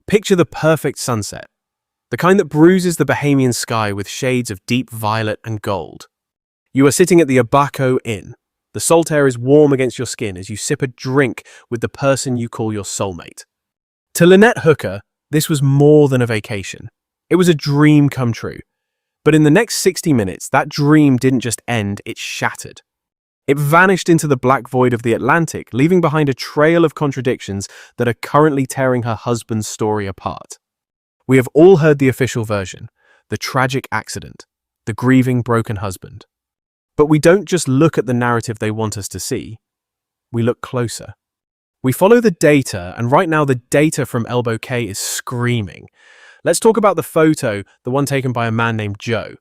Picture the perfect sunset, the kind that bruises the Bahamian sky with shades of deep violet and gold. You are sitting at the Abaco Inn. The salt air is warm against your skin as you sip a drink with the person you call your soulmate. To Lynette Hooker, this was more than a vacation. It was a dream come true. But in the next 60 minutes, that dream didn't just end, it shattered. It vanished into the black void of the Atlantic, leaving behind a trail of contradictions that are currently tearing her husband's story apart. We have all heard the official version, the tragic accident, the grieving broken husband. But we don't just look at the narrative they want us to see. We look closer. We follow the data, and right now the data from Abaco is screaming. Let's talk about the photo, the one taken by a man named Joe,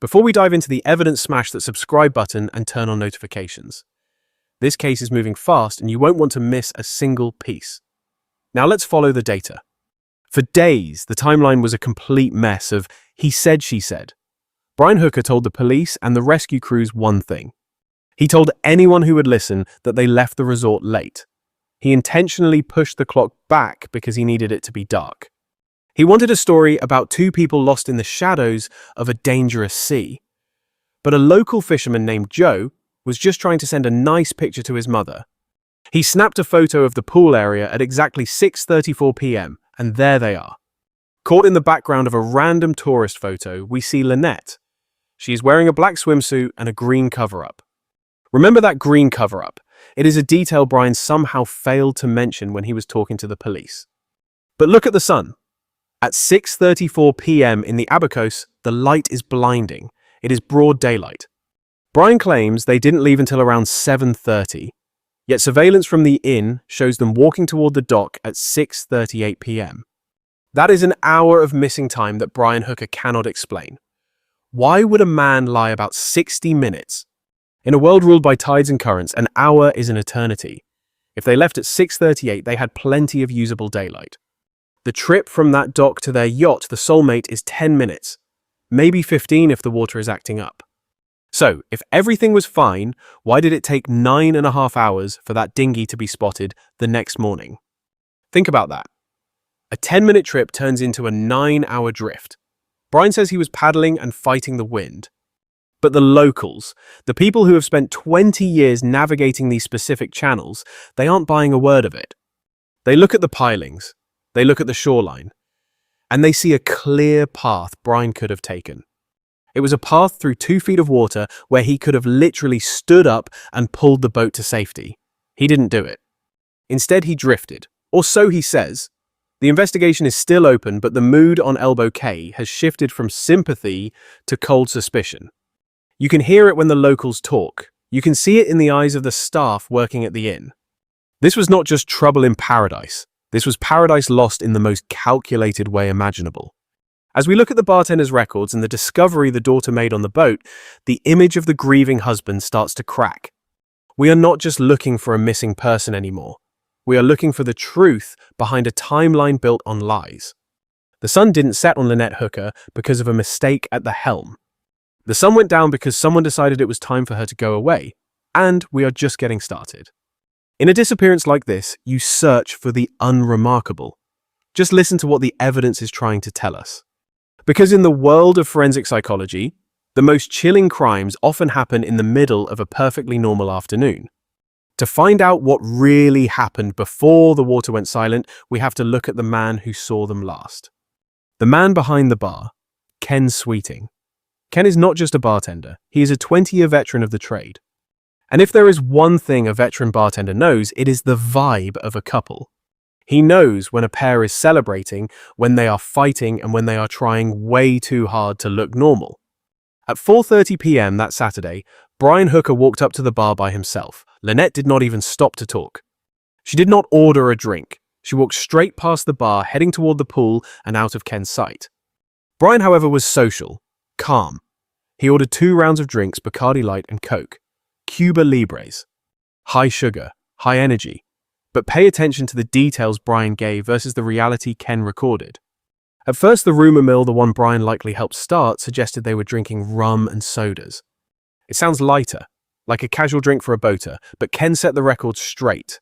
before we dive into the evidence. Smash that subscribe button and turn on notifications. This case is moving fast and you won't want to miss a single piece. Now let's follow the data. For days, the timeline was a complete mess of he said, she said. Brian Hooker told the police and the rescue crews one thing. He told anyone who would listen that they left the resort late. He intentionally pushed the clock back because he needed it to be dark. He wanted a story about two people lost in the shadows of a dangerous sea. But a local fisherman named Joe was just trying to send a nice picture to his mother. He snapped a photo of the pool area at exactly 6:34 p.m., and there they are. Caught in the background of a random tourist photo, we see Lynette. She is wearing a black swimsuit and a green cover-up. Remember that green cover-up? It is a detail Brian somehow failed to mention when he was talking to the police. But look at the sun. At 6:34 p.m. in the Abacos, the light is blinding. It is broad daylight. Brian claims they didn't leave until around 7:30, yet surveillance from the inn shows them walking toward the dock at 6:38 p.m. That is an hour of missing time that Brian Hooker cannot explain. Why would a man lie about 60 minutes? In a world ruled by tides and currents, an hour is an eternity. If they left at 6:38, they had plenty of usable daylight. The trip from that dock to their yacht, the Soulmate, is 10 minutes, maybe 15 if the water is acting up. So, if everything was fine, why did it take 9.5 hours for that dinghy to be spotted the next morning? Think about that. A 10-minute trip turns into a 9-hour drift. Brian says he was paddling and fighting the wind. But the locals, the people who have spent 20 years navigating these specific channels, they aren't buying a word of it. They look at the pilings, they look at the shoreline, and they see a clear path Brian could have taken. It was a path through 2 feet of water where he could have literally stood up and pulled the boat to safety. He didn't do it. Instead, he drifted, or so he says. The investigation is still open, but the mood on Abaco has shifted from sympathy to cold suspicion. You can hear it when the locals talk. You can see it in the eyes of the staff working at the inn. This was not just trouble in paradise. This was paradise lost in the most calculated way imaginable. As we look at the bartender's records and the discovery the daughter made on the boat, the image of the grieving husband starts to crack. We are not just looking for a missing person anymore. We are looking for the truth behind a timeline built on lies. The sun didn't set on Lynette Hooker because of a mistake at the helm. The sun went down because someone decided it was time for her to go away, and we are just getting started. In a disappearance like this, you search for the unremarkable. Just listen to what the evidence is trying to tell us. Because in the world of forensic psychology, the most chilling crimes often happen in the middle of a perfectly normal afternoon. To find out what really happened before the water went silent, we have to look at the man who saw them last. The man behind the bar, Ken Sweeting. Ken is not just a bartender, he is a 20-year veteran of the trade. And if there is one thing a veteran bartender knows, it is the vibe of a couple. He knows when a pair is celebrating, when they are fighting, and when they are trying way too hard to look normal. At 4:30 p.m. that Saturday, Brian Hooker walked up to the bar by himself. Lynette did not even stop to talk. She did not order a drink. She walked straight past the bar, heading toward the pool and out of Ken's sight. Brian, however, was social, calm. He ordered 2 rounds of drinks, Bacardi Light and Coke. Cuba Libres. High sugar, high energy. But pay attention to the details Brian gave versus the reality Ken recorded. At first, the rumor mill, the one Brian likely helped start, suggested they were drinking rum and sodas. It sounds lighter, like a casual drink for a boater, but Ken set the record straight.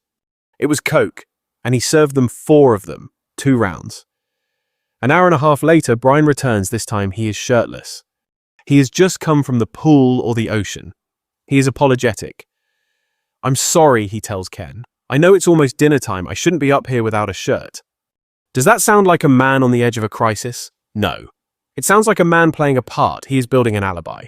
It was Coke, and he served them 4 of them, 2 rounds. An hour and a half later, Brian returns. This time he is shirtless. He has just come from the pool or the ocean. He is apologetic. "I'm sorry," he tells Ken. "I know it's almost dinner time. I shouldn't be up here without a shirt." Does that sound like a man on the edge of a crisis? No. It sounds like a man playing a part. He is building an alibi.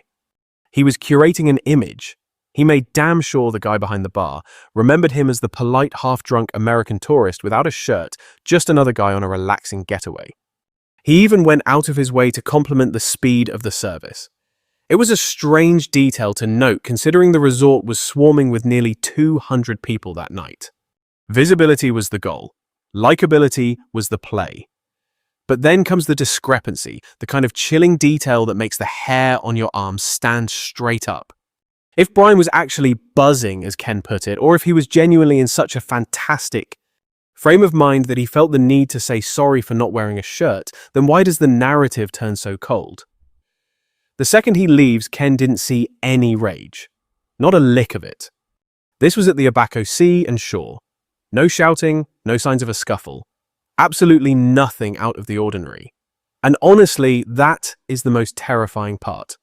He was curating an image. He made damn sure the guy behind the bar remembered him as the polite, half-drunk American tourist without a shirt, just another guy on a relaxing getaway. He even went out of his way to compliment the speed of the service. It was a strange detail to note considering the resort was swarming with nearly 200 people that night. Visibility was the goal. Likeability was the play. But then comes the discrepancy, the kind of chilling detail that makes the hair on your arm stand straight up. If Brian was actually buzzing, as Ken put it, or if he was genuinely in such a fantastic frame of mind that he felt the need to say sorry for not wearing a shirt, then why does the narrative turn so cold? The second he leaves, Ken didn't see any rage. Not a lick of it. This was at the Abaco Sea and shore. No shouting, no signs of a scuffle. Absolutely nothing out of the ordinary. And honestly, that is the most terrifying part.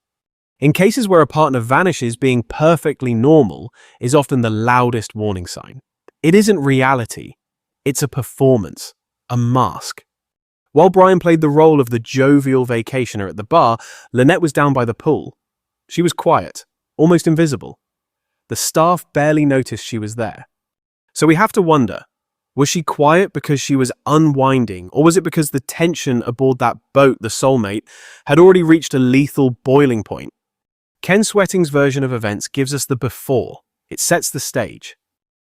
In cases where a partner vanishes, being perfectly normal is often the loudest warning sign. It isn't reality. It's a performance, a mask. While Brian played the role of the jovial vacationer at the bar, Lynette was down by the pool. She was quiet, almost invisible. The staff barely noticed she was there. So we have to wonder, was she quiet because she was unwinding, or was it because the tension aboard that boat, the Soulmate, had already reached a lethal boiling point? Ken Sweating's version of events gives us the before. It sets the stage.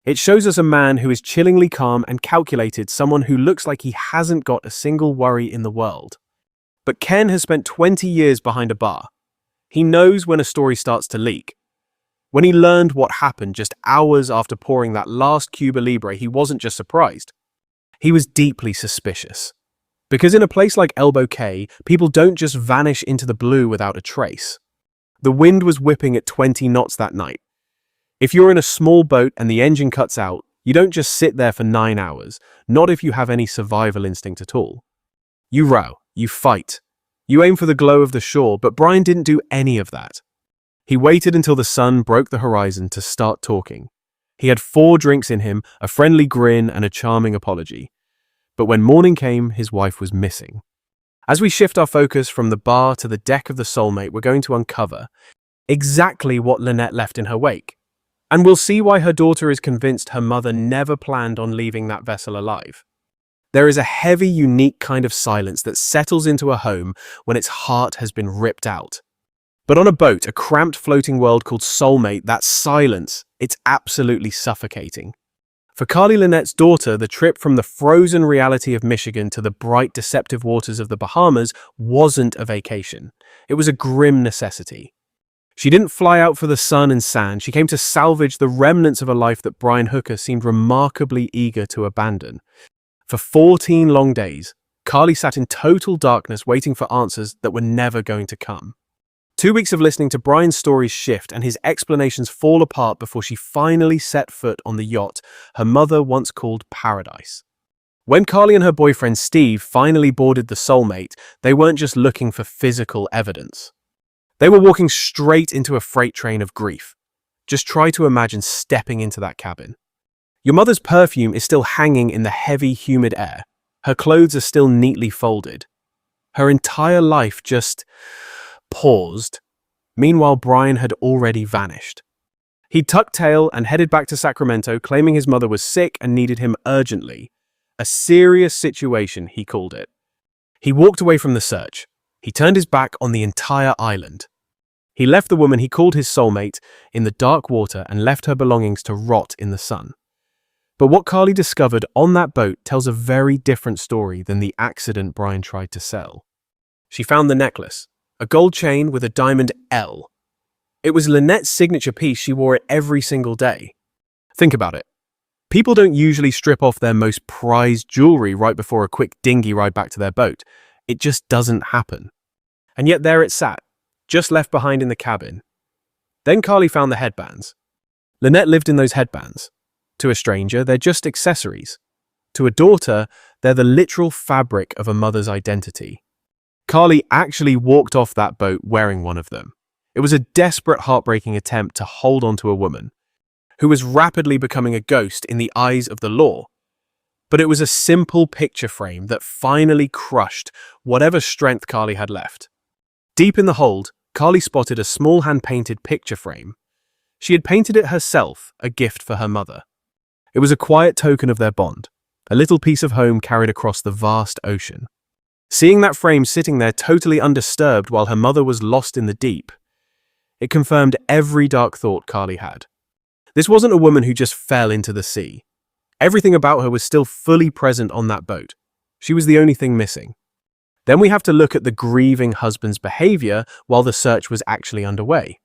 It shows us a man who is chillingly calm and calculated, someone who looks like he hasn't got a single worry in the world. But Ken has spent 20 years behind a bar. He knows when a story starts to leak. When he learned what happened just hours after pouring that last Cuba Libre, he wasn't just surprised. He was deeply suspicious. Because in a place like Elbow Cay, people don't just vanish into the blue without a trace. The wind was whipping at 20 knots that night. If you're in a small boat and the engine cuts out, you don't just sit there for 9 hours, not if you have any survival instinct at all. You row, you fight, you aim for the glow of the shore, but Brian didn't do any of that. He waited until the sun broke the horizon to start talking. He had 4 drinks in him, a friendly grin and a charming apology. But when morning came, his wife was missing. As we shift our focus from the bar to the deck of the Soulmate, we're going to uncover exactly what Lynette left in her wake. And we'll see why her daughter is convinced her mother never planned on leaving that vessel alive. There is a heavy, unique kind of silence that settles into a home when its heart has been ripped out. But on a boat, a cramped floating world called Soulmate, that silence, it's absolutely suffocating. For Carly Lynette's daughter, the trip from the frozen reality of Michigan to the bright, deceptive waters of the Bahamas wasn't a vacation. It was a grim necessity. She didn't fly out for the sun and sand. She came to salvage the remnants of a life that Brian Hooker seemed remarkably eager to abandon. For 14 long days, Carly sat in total darkness waiting for answers that were never going to come. 2 weeks of listening to Brian's stories shift and his explanations fall apart before she finally set foot on the yacht her mother once called Paradise. When Carly and her boyfriend Steve finally boarded the Soulmate, they weren't just looking for physical evidence. They were walking straight into a freight train of grief. Just try to imagine stepping into that cabin. Your mother's perfume is still hanging in the heavy, humid air. Her clothes are still neatly folded. Her entire life just paused. Meanwhile, Brian had already vanished. He tucked tail and headed back to Sacramento, claiming his mother was sick and needed him urgently. A serious situation, he called it. He walked away from the search. He turned his back on the entire island. He left the woman he called his soulmate in the dark water and left her belongings to rot in the sun. But what Carly discovered on that boat tells a very different story than the accident Brian tried to sell. She found the necklace, a gold chain with a diamond L. It was Lynette's signature piece. She wore it every single day. Think about it. People don't usually strip off their most prized jewelry right before a quick dinghy ride back to their boat. It just doesn't happen. And yet there it sat, just left behind in the cabin. Then Carly found the headbands. Lynette lived in those headbands. To a stranger, they're just accessories. To a daughter, they're the literal fabric of a mother's identity. Carly actually walked off that boat wearing one of them. It was a desperate, heartbreaking attempt to hold on to a woman who was rapidly becoming a ghost in the eyes of the law. But it was a simple picture frame that finally crushed whatever strength Carly had left. Deep in the hold, Carly spotted a small hand-painted picture frame. She had painted it herself, a gift for her mother. It was a quiet token of their bond, a little piece of home carried across the vast ocean. Seeing that frame sitting there totally undisturbed while her mother was lost in the deep, it confirmed every dark thought Carly had. This wasn't a woman who just fell into the sea. Everything about her was still fully present on that boat. She was the only thing missing. Then we have to look at the grieving husband's behavior while the search was actually underway.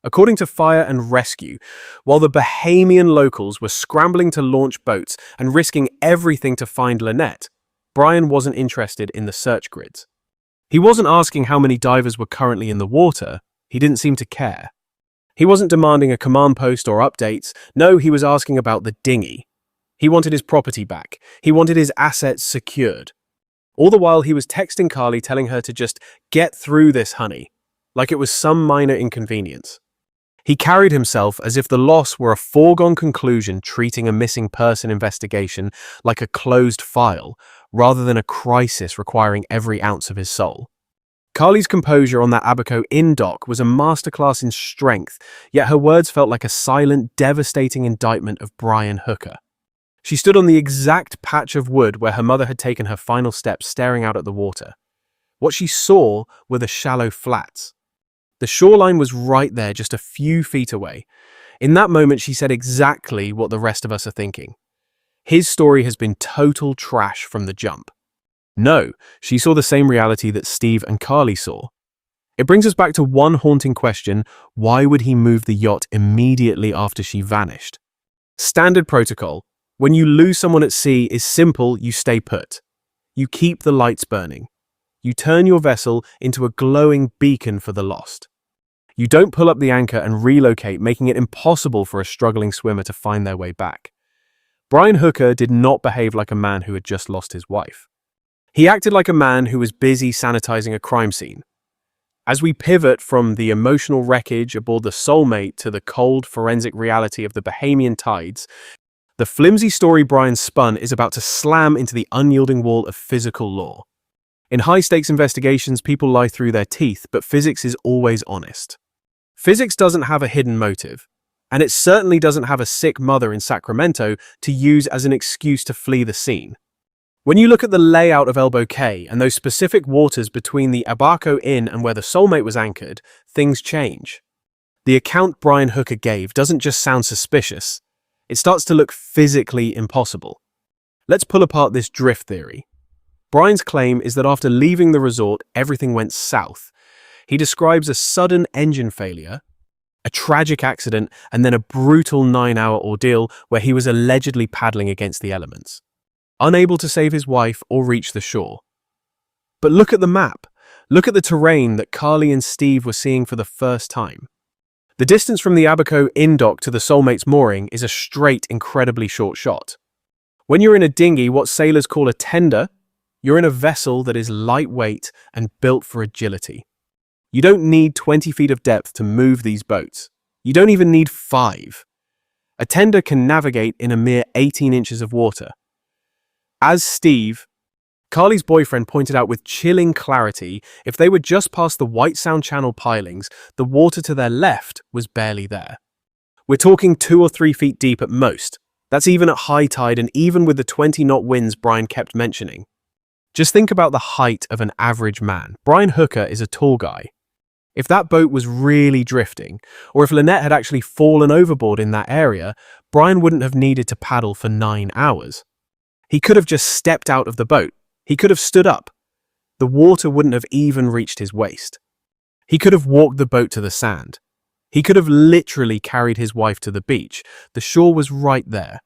According to Fire and Rescue, while the Bahamian locals were scrambling to launch boats and risking everything to find Lynette, Brian wasn't interested in the search grids. He wasn't asking how many divers were currently in the water. He didn't seem to care. He wasn't demanding a command post or updates. No, he was asking about the dinghy. He wanted his property back. He wanted his assets secured. All the while, he was texting Carly telling her to just get through this, honey, like it was some minor inconvenience. He carried himself as if the loss were a foregone conclusion, treating a missing person investigation like a closed file, rather than a crisis requiring every ounce of his soul. Carly's composure on that Abaco Inn dock was a masterclass in strength, yet her words felt like a silent, devastating indictment of Brian Hooker. She stood on the exact patch of wood where her mother had taken her final steps, staring out at the water. What she saw were the shallow flats. The shoreline was right there, just a few feet away. In that moment, she said exactly what the rest of us are thinking. His story has been total trash from the jump. No, she saw the same reality that Steve and Carly saw. It brings us back to one haunting question: why would he move the yacht immediately after she vanished? Standard protocol: when you lose someone at sea is simple, you stay put. You keep the lights burning. You turn your vessel into a glowing beacon for the lost. You don't pull up the anchor and relocate, making it impossible for a struggling swimmer to find their way back. Brian Hooker did not behave like a man who had just lost his wife. He acted like a man who was busy sanitizing a crime scene. As we pivot from the emotional wreckage aboard the Soulmate to the cold forensic reality of the Bahamian tides, the flimsy story Brian spun is about to slam into the unyielding wall of physical law. In high-stakes investigations, people lie through their teeth, but physics is always honest. Physics doesn't have a hidden motive, and it certainly doesn't have a sick mother in Sacramento to use as an excuse to flee the scene. When you look at the layout of Elbow Cay and those specific waters between the Abaco Inn and where the Soulmate was anchored, things change. The account Brian Hooker gave doesn't just sound suspicious, it starts to look physically impossible. Let's pull apart this drift theory. Brian's claim is that after leaving the resort, everything went south. He describes a sudden engine failure, a tragic accident, and then a brutal 9-hour ordeal where he was allegedly paddling against the elements, unable to save his wife or reach the shore. But look at the map. Look at the terrain that Carly and Steve were seeing for the first time. The distance from the Abaco Inn dock to the Soulmate's mooring is a straight, incredibly short shot. When you're in a dinghy, what sailors call a tender, you're in a vessel that is lightweight and built for agility. You don't need 20 feet of depth to move these boats. You don't even need 5. A tender can navigate in a mere 18 inches of water. As Steve, Carly's boyfriend, pointed out with chilling clarity, if they were just past the White Sound Channel pilings, the water to their left was barely there. We're talking 2 or 3 feet deep at most. That's even at high tide and even with the 20-knot winds Brian kept mentioning. Just think about the height of an average man. Brian Hooker is a tall guy. If that boat was really drifting, or if Lynette had actually fallen overboard in that area, Brian wouldn't have needed to paddle for 9 hours. He could have just stepped out of the boat. He could have stood up. The water wouldn't have even reached his waist. He could have walked the boat to the sand. He could have literally carried his wife to the beach. The shore was right there.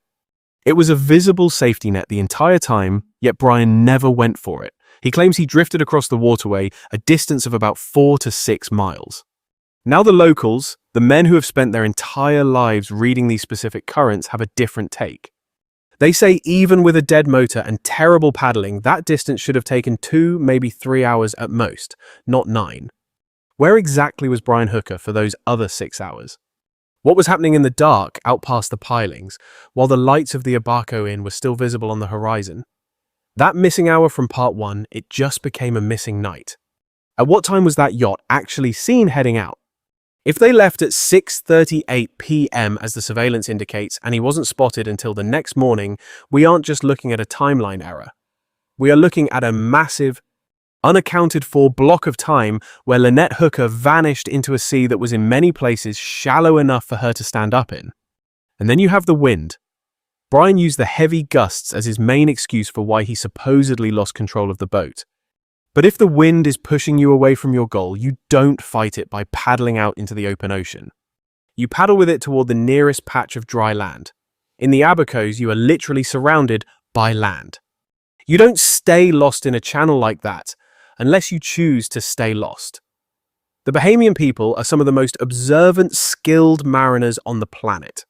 It was a visible safety net the entire time, yet Brian never went for it. He claims he drifted across the waterway a distance of about 4 to 6 miles. Now the locals, the men who have spent their entire lives reading these specific currents, have a different take. They say even with a dead motor and terrible paddling, that distance should have taken 2, maybe 3 hours at most, not 9. Where exactly was Brian Hooker for those other 6 hours? What was happening in the dark out past the pilings, while the lights of the Abaco Inn were still visible on the horizon? That missing hour from part 1, it just became a missing night. At what time was that yacht actually seen heading out? If they left at 6:38 p.m. as the surveillance indicates and he wasn't spotted until the next morning, we aren't just looking at a timeline error. We are looking at a massive, unaccounted for block of time where Lynette Hooker vanished into a sea that was in many places shallow enough for her to stand up in. And then you have the wind. Brian used the heavy gusts as his main excuse for why he supposedly lost control of the boat. But if the wind is pushing you away from your goal, you don't fight it by paddling out into the open ocean. You paddle with it toward the nearest patch of dry land. In the Abacos, you are literally surrounded by land. You don't stay lost in a channel like that unless you choose to stay lost. The Bahamian people are some of the most observant, skilled mariners on the planet.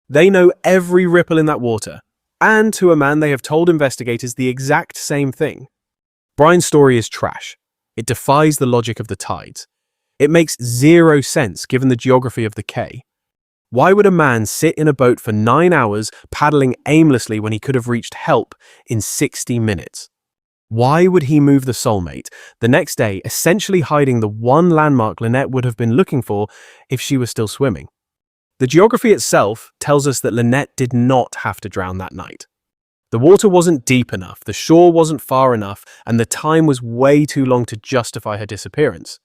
They know every ripple in that water, and to a man they have told investigators the exact same thing. Brian's story is trash. It defies the logic of the tides. It makes zero sense given the geography of the Cay. Why would a man sit in a boat for 9 hours paddling aimlessly when he could have reached help in 60 minutes? Why would he move the Soulmate the next day, essentially hiding the one landmark Lynette would have been looking for if she was still swimming? The geography itself tells us that Lynette did not have to drown that night. The water wasn't deep enough, the shore wasn't far enough, and the time was way too long to justify her disappearance.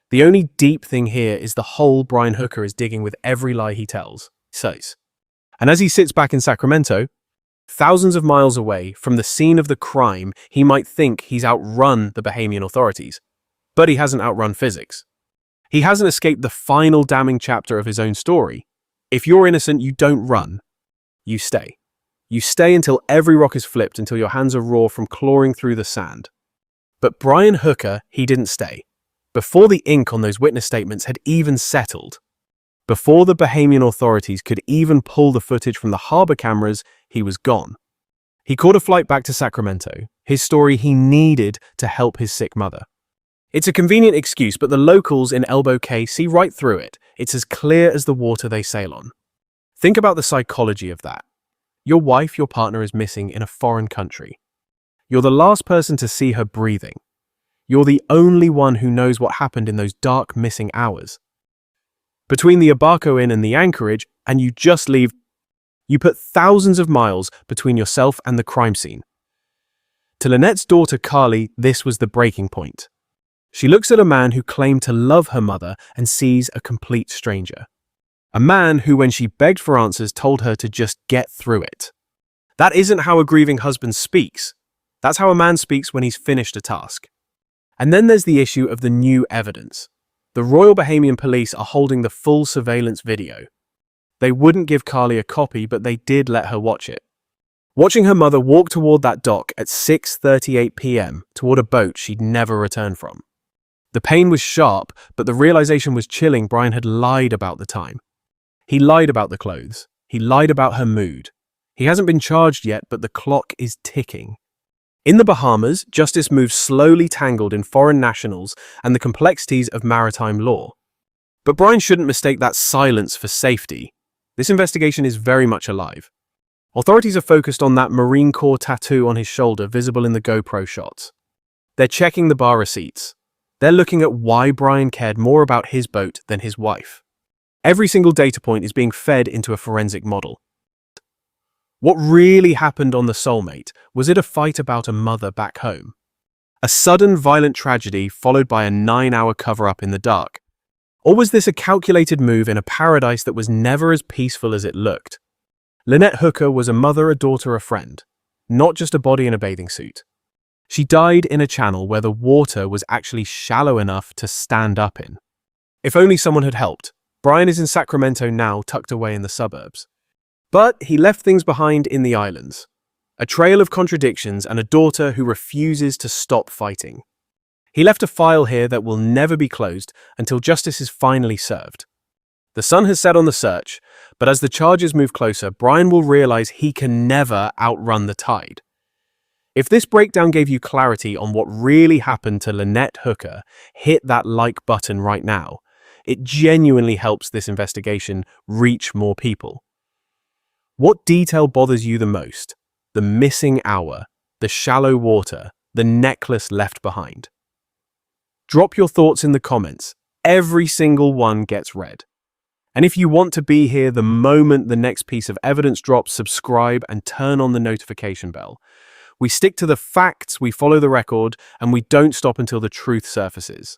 The only deep thing here is the hole Brian Hooker is digging with every lie he tells. And as he sits back in Sacramento, thousands of miles away from the scene of the crime, he might think he's outrun the Bahamian authorities. But he hasn't outrun physics. He hasn't escaped the final damning chapter of his own story. If you're innocent, you don't run. You stay. You stay until every rock is flipped, until your hands are raw from clawing through the sand. But Brian Hooker, he didn't stay. Before the ink on those witness statements had even settled, before the Bahamian authorities could even pull the footage from the harbor cameras, he was gone. He caught a flight back to Sacramento, his story he needed to help his sick mother. It's a convenient excuse, but the locals in Elbow Cay see right through it. It's as clear as the water they sail on. Think about the psychology of that. Your wife, your partner, is missing in a foreign country. You're the last person to see her breathing. You're the only one who knows what happened in those dark missing hours. Between the Abaco Inn and the anchorage, and you just leave, you put thousands of miles between yourself and the crime scene. To Lynette's daughter, Carly, this was the breaking point. She looks at a man who claimed to love her mother and sees a complete stranger. A man who, when she begged for answers, told her to just get through it. That isn't how a grieving husband speaks. That's how a man speaks when he's finished a task. And then there's the issue of the new evidence. The Royal Bahamian Police are holding the full surveillance video. They wouldn't give Carly a copy, but they did let her watch it. Watching her mother walk toward that dock at 6:38 p.m. toward a boat she'd never returned from. The pain was sharp, but the realization was chilling. Brian had lied about the time. He lied about the clothes. He lied about her mood. He hasn't been charged yet, but the clock is ticking. In the Bahamas, justice moves slowly, tangled in foreign nationals and the complexities of maritime law. But Brian shouldn't mistake that silence for safety. This investigation is very much alive. Authorities are focused on that Marine Corps tattoo on his shoulder visible in the GoPro shots. They're checking the bar receipts. They're looking at why Brian cared more about his boat than his wife. Every single data point is being fed into a forensic model. What really happened on the Soulmate? Was it a fight about a mother back home? A sudden violent tragedy followed by a 9-hour cover-up in the dark? Or was this a calculated move in a paradise that was never as peaceful as it looked? Lynette Hooker was a mother, a daughter, a friend, not just a body in a bathing suit. She died in a channel where the water was actually shallow enough to stand up in. If only someone had helped. Brian is in Sacramento now, tucked away in the suburbs. But he left things behind in the islands. A trail of contradictions and a daughter who refuses to stop fighting. He left a file here that will never be closed until justice is finally served. The sun has set on the search, but as the charges move closer, Brian will realize he can never outrun the tide. If this breakdown gave you clarity on what really happened to Lynette Hooker, hit that like button right now. It genuinely helps this investigation reach more people. What detail bothers you the most? The missing hour, the shallow water, the necklace left behind? Drop your thoughts in the comments. Every single one gets read. And if you want to be here the moment the next piece of evidence drops, subscribe and turn on the notification bell. We stick to the facts, we follow the record, and we don't stop until the truth surfaces.